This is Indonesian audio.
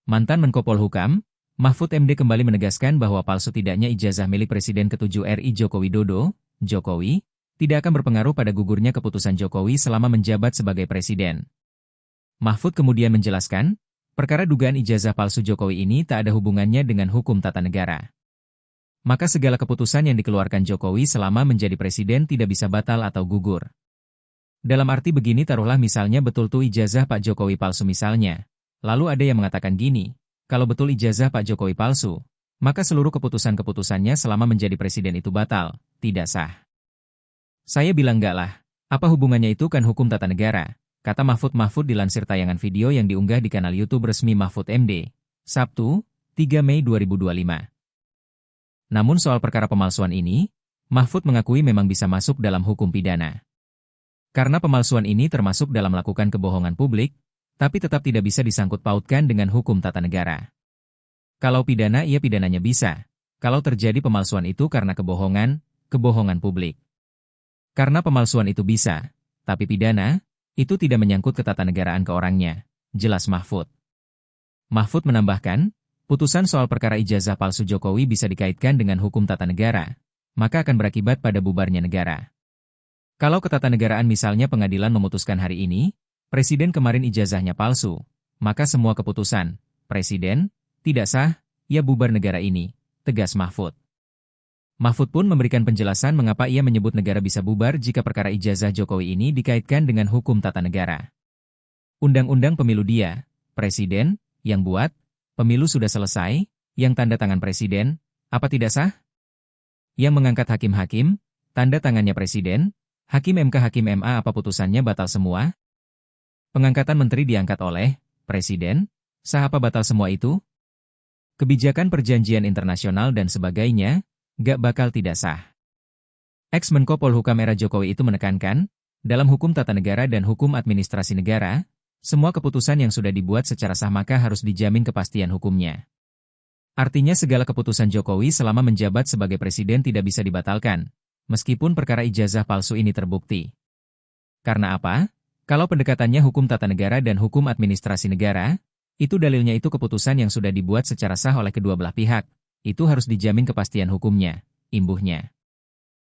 Mantan Menko Polhukam, Mahfud MD kembali menegaskan bahwa palsu tidaknya ijazah milik Presiden ke-7 RI Joko Widodo, Jokowi, tidak akan berpengaruh pada gugurnya keputusan Jokowi selama menjabat sebagai Presiden. Mahfud kemudian menjelaskan, perkara dugaan ijazah palsu Jokowi ini tak ada hubungannya dengan hukum tata negara. Maka segala keputusan yang dikeluarkan Jokowi selama menjadi Presiden tidak bisa batal atau gugur. Dalam arti begini, taruhlah misalnya betul tuh ijazah Pak Jokowi palsu misalnya. Lalu ada yang mengatakan gini, kalau betul ijazah Pak Jokowi palsu, maka seluruh keputusan-keputusannya selama menjadi Presiden itu batal, tidak sah. Saya bilang enggak lah, apa hubungannya itu kan hukum tata negara, kata Mahfud dilansir tayangan video yang diunggah di kanal YouTube resmi Mahfud MD, Sabtu, 3 Mei 2025. Namun soal perkara pemalsuan ini, Mahfud mengakui memang bisa masuk dalam hukum pidana. Karena pemalsuan ini termasuk dalam melakukan kebohongan publik, tapi tetap tidak bisa disangkut pautkan dengan hukum tata negara. Kalau pidana, ia pidananya bisa. Kalau terjadi pemalsuan itu karena kebohongan publik. Karena pemalsuan itu bisa, tapi pidana, itu tidak menyangkut ketatanegaraan ke orangnya, jelas Mahfud. Mahfud menambahkan, putusan soal perkara ijazah palsu Jokowi bisa dikaitkan dengan hukum tata negara, maka akan berakibat pada bubarnya negara. Kalau ketatanegaraan misalnya pengadilan memutuskan hari ini, Presiden kemarin ijazahnya palsu, maka semua keputusan Presiden tidak sah, ya bubar negara ini, tegas Mahfud. Mahfud pun memberikan penjelasan mengapa ia menyebut negara bisa bubar jika perkara ijazah Jokowi ini dikaitkan dengan hukum tata negara. Undang-undang pemilu dia, Presiden, yang buat, pemilu sudah selesai, yang tanda tangan Presiden, apa tidak sah? Yang mengangkat hakim-hakim, tanda tangannya Presiden, Hakim MK Hakim MA apa putusannya batal semua? Pengangkatan menteri diangkat oleh Presiden, sah apa batal semua itu? Kebijakan perjanjian internasional dan sebagainya, gak bakal tidak sah. Ex-Menko Polhukam era Jokowi itu menekankan, dalam hukum tata negara dan hukum administrasi negara, semua keputusan yang sudah dibuat secara sah maka harus dijamin kepastian hukumnya. Artinya segala keputusan Jokowi selama menjabat sebagai Presiden tidak bisa dibatalkan, meskipun perkara ijazah palsu ini terbukti. Karena apa? Kalau pendekatannya hukum tata negara dan hukum administrasi negara, itu dalilnya itu keputusan yang sudah dibuat secara sah oleh kedua belah pihak, itu harus dijamin kepastian hukumnya, imbuhnya.